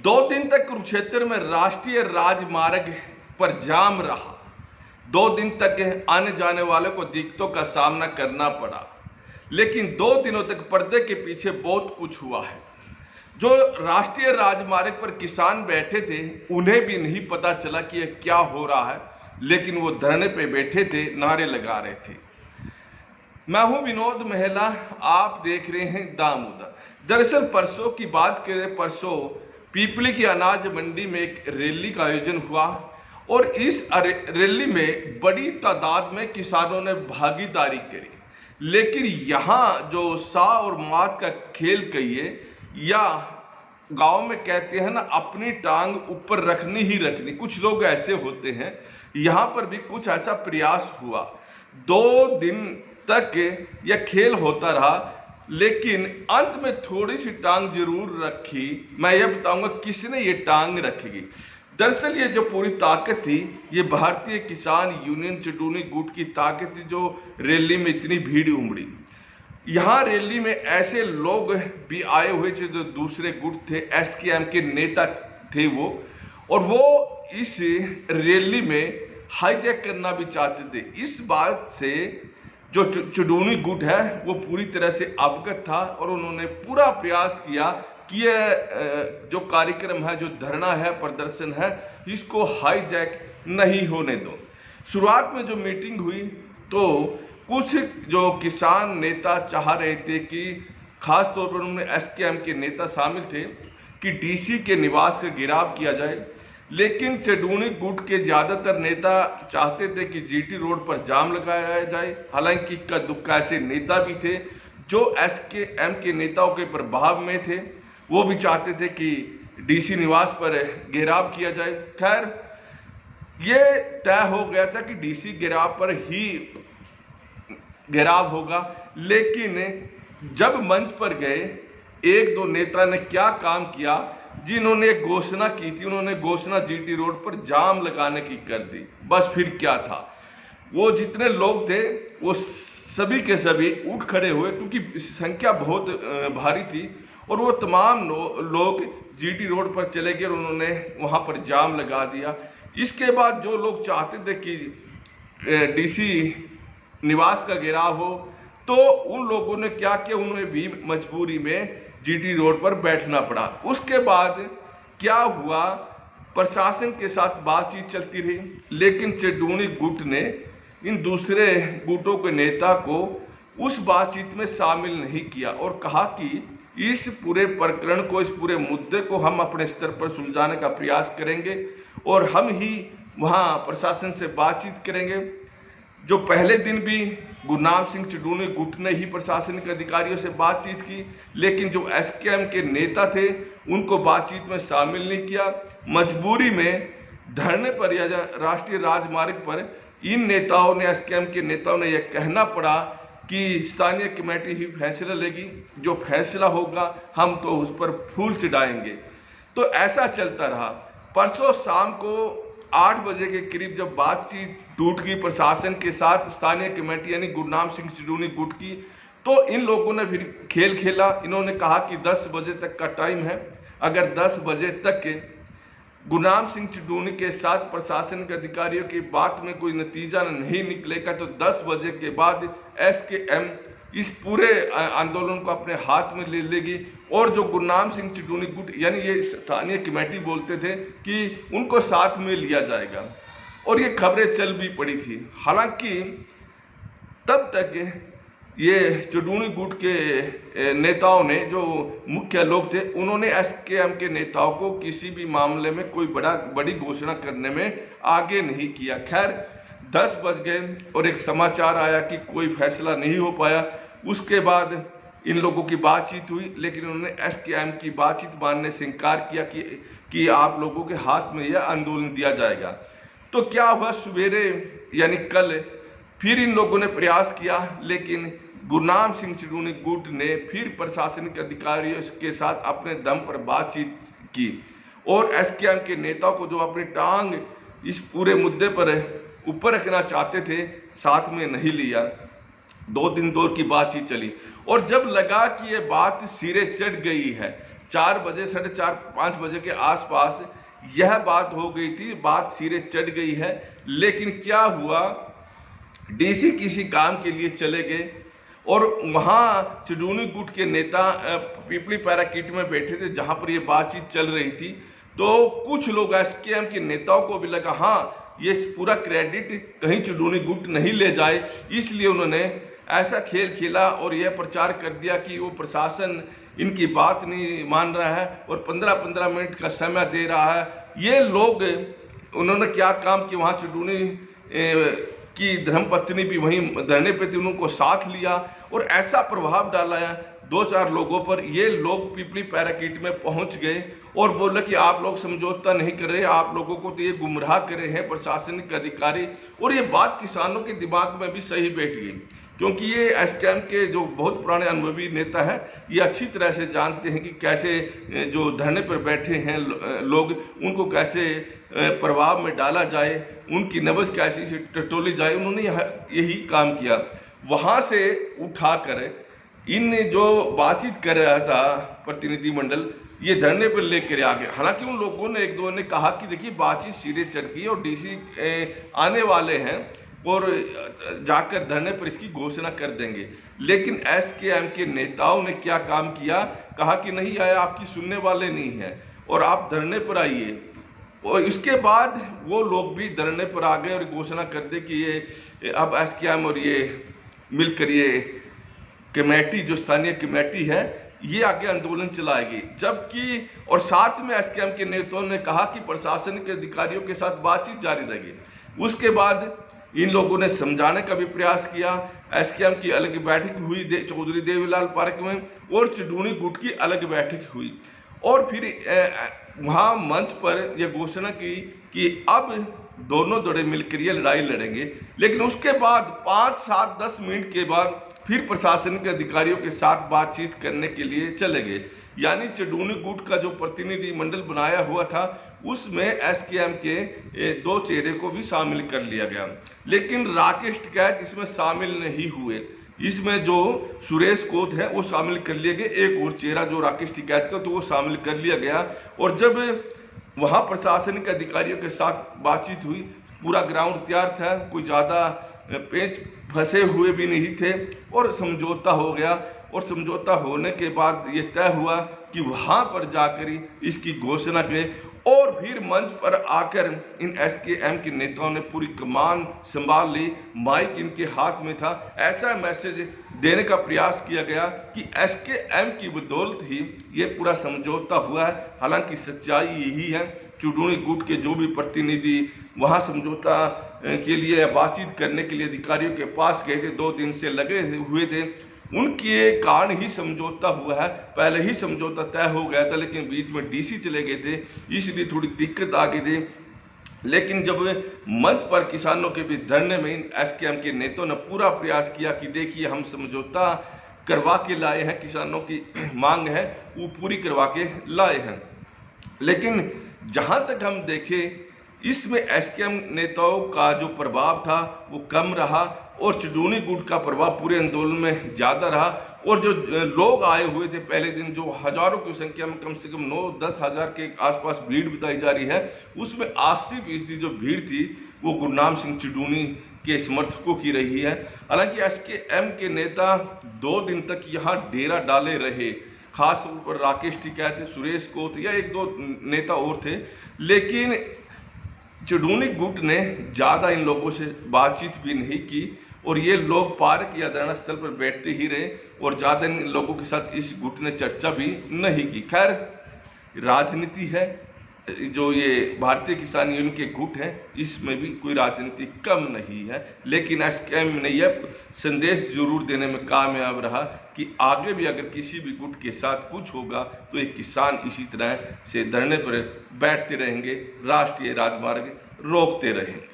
2 दिन तक कुरुक्षेत्र में राष्ट्रीय राजमार्ग पर जाम रहा। 2 दिन तक आने जाने वालों को दिक्कतों का सामना करना पड़ा, लेकिन 2 दिनों तक पर्दे के पीछे बहुत कुछ हुआ है। जो राष्ट्रीय राजमार्ग पर किसान बैठे थे उन्हें भी नहीं पता चला कि यह क्या हो रहा है, लेकिन वो धरने पे बैठे थे, नारे लगा रहे थे। मैं हूं विनोद मेहला, आप देख रहे हैं दामोदर। दरअसल परसों की बात करें, परसों पीपली की अनाज मंडी में एक रैली का आयोजन हुआ और इस रैली में बड़ी तादाद में किसानों ने भागीदारी करी। लेकिन यहाँ जो सा और मात का खेल कहिए या गांव में कहते हैं ना, अपनी टांग ऊपर रखनी ही रखनी, कुछ लोग ऐसे होते हैं। यहाँ पर भी कुछ ऐसा प्रयास हुआ। 2 दिन तक यह खेल होता रहा, लेकिन अंत में थोड़ी सी टांग जरूर रखी। मैं यह बताऊंगा किसने ये टांग रखेगी। दरअसल ये जो पूरी ताकत थी, ये भारतीय किसान यूनियन चटूनी गुट की ताकत थी, जो रैली में इतनी भीड़ उमड़ी। यहाँ रैली में ऐसे लोग भी आए हुए थे जो दूसरे गुट थे, एसकेएम के नेता थे वो, और वो इस रैली में हाईजैक करना भी चाहते थे। इस बात से जो चटूनी गुट है वो पूरी तरह से अवगत था और उन्होंने पूरा प्रयास किया कि यह जो कार्यक्रम है, जो धरना है, प्रदर्शन है, इसको हाईजैक नहीं होने दो। शुरुआत में जो मीटिंग हुई तो कुछ जो किसान नेता चाह रहे थे कि खास तौर पर उनमें एसकेएम के नेता शामिल थे कि डीसी के निवास का घेराव किया जाए, लेकिन चटूनी गुट के ज़्यादातर नेता चाहते थे कि जीटी रोड पर जाम लगाया जाए। हालांकि इक्का दुक्का ऐसे नेता भी थे जो एसकेएम के नेताओं के प्रभाव में थे, वो भी चाहते थे कि डीसी निवास पर घेराव किया जाए। खैर, ये तय हो गया था कि डीसी घेराव पर ही घेराव होगा। लेकिन जब मंच पर गए, 1-2 नेता ने क्या काम किया, जिन्होंने घोषणा की थी, उन्होंने घोषणा जीटी रोड पर जाम लगाने की कर दी। बस फिर क्या था, वो जितने लोग थे वो सभी के सभी उठ खड़े हुए, क्योंकि संख्या बहुत भारी थी, और वो तमाम लोग जीटी रोड पर चले गए और उन्होंने वहाँ पर जाम लगा दिया। इसके बाद जो लोग चाहते थे कि डीसी निवास का घेराव हो, तो उन लोगों ने क्या किया, उन्हें भी मजबूरी में जीटी रोड पर बैठना पड़ा। उसके बाद क्या हुआ, प्रशासन के साथ बातचीत चलती रही, लेकिन चटूनी गुट ने इन दूसरे गुटों के नेता को उस बातचीत में शामिल नहीं किया और कहा कि इस पूरे प्रकरण को, इस पूरे मुद्दे को हम अपने स्तर पर सुलझाने का प्रयास करेंगे और हम ही वहाँ प्रशासन से बातचीत करेंगे। जो पहले दिन भी गुरनाम सिंह चटूनी गुट ने ही प्रशासनिक अधिकारियों से बातचीत की, लेकिन जो एसकेएम के नेता थे उनको बातचीत में शामिल नहीं किया। मजबूरी में धरने पर या राष्ट्रीय राजमार्ग पर इन नेताओं ने, एसकेएम के नेताओं ने यह कहना पड़ा कि स्थानीय कमेटी ही फैसला लेगी, जो फैसला होगा हम तो उस पर फूल चढ़ाएंगे। तो ऐसा चलता रहा। परसों शाम को 8 बजे के करीब जब बातचीत टूट गई प्रशासन के साथ, स्थानीय कमेटी यानी गुरनाम सिंह चटूनी गुट की, तो इन लोगों ने फिर खेल खेला। इन्होंने कहा कि 10 बजे तक का टाइम है, अगर 10 बजे तक गुरनाम सिंह चटूनी के साथ प्रशासन के अधिकारियों की बात में कोई नतीजा नहीं निकलेगा, तो 10 बजे के बाद एसकेएम इस पूरे आंदोलन को अपने हाथ में ले लेगी और जो गुरनाम सिंह चटूनी गुट यानी ये स्थानीय कमेटी बोलते थे कि उनको साथ में लिया जाएगा, और ये खबरें चल भी पड़ी थी। हालांकि तब तक ये चटूनी गुट के नेताओं ने, जो मुख्य लोग थे, उन्होंने एसकेएम के नेताओं को किसी भी मामले में कोई बड़ी घोषणा करने में आगे नहीं किया। खैर, 10 बज गए और एक समाचार आया कि कोई फैसला नहीं हो पाया। उसके बाद इन लोगों की बातचीत हुई, लेकिन उन्होंने एसकेएम की बातचीत मानने से इनकार किया कि आप लोगों के हाथ में यह आंदोलन दिया जाएगा। तो क्या हुआ, सवेरे यानी कल फिर इन लोगों ने प्रयास किया, लेकिन गुरनाम सिंह चटूनी गुट ने फिर प्रशासनिक अधिकारियों के साथ अपने दम पर बातचीत की और एसकेएम के नेताओं को, जो अपनी टांग इस पूरे मुद्दे पर ऊपर रखना चाहते थे, साथ में नहीं लिया। 2 दिन दौर की बातचीत चली और जब लगा कि ये बात सिरे चढ़ गई है, 4 बजे, 4:30, 5 बजे के आसपास यह बात हो गई थी, बात सिरे चढ़ गई है। लेकिन क्या हुआ, डीसी किसी काम के लिए चले गए और वहाँ चुडूनी गुट के नेता पीपली पैराकीट में बैठे थे जहाँ पर ये बातचीत चल रही थी। तो कुछ लोग एसकेएम के नेताओं को भी लगा हाँ ये पूरा क्रेडिट कहीं चुडूनी गुट नहीं ले जाए, इसलिए उन्होंने ऐसा खेल खेला और यह प्रचार कर दिया कि वो प्रशासन इनकी बात नहीं मान रहा है और 15-15 मिनट का समय दे रहा है। ये लोग उन्होंने क्या काम कि वहाँ चुडूनी की धर्मपत्नी भी वहीं धरने पे थी, उनको साथ लिया और ऐसा प्रभाव डाला है 2-4 लोगों पर। ये लोग पीपली पैराकीट में पहुंच गए और बोले कि आप लोग समझौता नहीं कर रहे, आप लोगों को तो ये गुमराह कर रहे हैं प्रशासनिक अधिकारी। और ये बात किसानों के दिमाग में भी सही बैठ गई, क्योंकि ये एसकेएम के जो बहुत पुराने अनुभवी नेता हैं, ये अच्छी तरह से जानते हैं कि कैसे जो धरने पर बैठे हैं लोग उनको कैसे प्रभाव में डाला जाए, उनकी नब्ज कैसी से टटोली जाए। उन्होंने यही काम किया। वहाँ से उठाकर इन जो बातचीत कर रहा था प्रतिनिधिमंडल, ये धरने पर लेकर आ गए। हालांकि उन लोगों ने एक दो ने कहा कि देखिए बातचीत सिरे चढ़ गई और डीसी आने वाले हैं और जाकर धरने पर इसकी घोषणा कर देंगे। लेकिन एसकेएम के नेताओं ने क्या काम किया, कहा कि नहीं आया, आपकी सुनने वाले नहीं है और आप धरने पर आइए। और इसके बाद वो लोग भी धरने पर आ गए और घोषणा कर दे कि ये अब एसकेएम और ये मिलकर ये कमेटी जो स्थानीय कमेटी है ये आगे आंदोलन चलाएगी। जबकि और साथ में एसकेएम के नेताओं ने कहा कि प्रशासन के अधिकारियों के साथ बातचीत जारी रहेगी। उसके बाद इन लोगों ने समझाने का भी प्रयास किया। एसकेएम की अलग बैठक हुई चौधरी देवीलाल पार्क में और चुडूनी गुट की अलग बैठक हुई और फिर वहाँ मंच पर यह घोषणा की कि अब दोनों दौड़े मिलकर ये लड़ाई लड़ेंगे। लेकिन उसके बाद 5, 7, 10 मिनट के बाद फिर प्रशासन के अधिकारियों के साथ बातचीत करने के लिए चले गए। यानी चुडूनी गुट का जो प्रतिनिधि मंडल बनाया हुआ था उसमें एसकेएम के 2 चेहरे को भी शामिल कर लिया गया। लेकिन राकेश टिकैत इसमें शामिल नहीं हुए। इसमें जो सुरेश कोत है वो शामिल कर लिए गए, एक और चेहरा जो राकेश टिकैत का तो वो शामिल कर लिया गया। और जब वहाँ प्रशासनिक अधिकारियों के साथ बातचीत हुई, पूरा ग्राउंड तैयार था, कोई ज़्यादा पेच फंसे हुए भी नहीं थे और समझौता हो गया। और समझौता होने के बाद ये तय हुआ कि वहाँ पर जाकर इसकी घोषणा करें। और फिर मंच पर आकर इन एसकेएम के नेताओं ने पूरी कमान संभाल ली, माइक इनके हाथ में था। ऐसा मैसेज देने का प्रयास किया गया कि एसकेएम की बदौलत ही ये पूरा समझौता हुआ है। हालांकि सच्चाई यही है, चुडूनी गुट के जो भी प्रतिनिधि वहाँ समझौता के लिए बातचीत करने के लिए अधिकारियों के पास गए थे, 2 दिन से लगे हुए थे, उनके कारण ही समझौता हुआ है। पहले ही समझौता तय हो गया था लेकिन बीच में डीसी चले गए थे, इसलिए थोड़ी दिक्कत आ गई थी। लेकिन जब मंच पर किसानों के बीच धरने में एसकेएम के नेताओं ने पूरा प्रयास किया कि देखिए हम समझौता करवा के लाए हैं, किसानों की मांग है वो पूरी करवा के लाए हैं। लेकिन जहाँ तक हम देखें इसमें एसकेएम नेताओं का जो प्रभाव था वो कम रहा और चुडूनी गुट का प्रभाव पूरे आंदोलन में ज़्यादा रहा। और जो लोग आए हुए थे पहले दिन, जो हज़ारों की संख्या में, कम से कम 9-10 हज़ार के आसपास भीड़ बताई जा रही है, उसमें 80% जो भीड़ थी वो गुरनाम सिंह चुडूनी के समर्थकों की रही है। हालांकि एसकेएम के नेता 2 दिन तक यहाँ डेरा डाले रहे, खास तौर पर राकेश टिकैत, सुरेश कोत या 1-2 नेता और थे। लेकिन चुडूनी गुट ने ज़्यादा इन लोगों से बातचीत भी नहीं की और ये लोग पार्क या धरना स्थल पर बैठते ही रहे और ज़्यादा इन लोगों के साथ इस गुट ने चर्चा भी नहीं की। खैर, राजनीति है, जो ये भारतीय किसान यूनियन के गुट हैं इसमें भी कोई राजनीति कम नहीं है। लेकिन एसकेएम ने यह संदेश जरूर देने में कामयाब रहा कि आगे भी अगर किसी भी गुट के साथ कुछ होगा तो ये किसान इसी तरह से धरने पर बैठते रहेंगे, राष्ट्रीय राजमार्ग रोकते रहेंगे।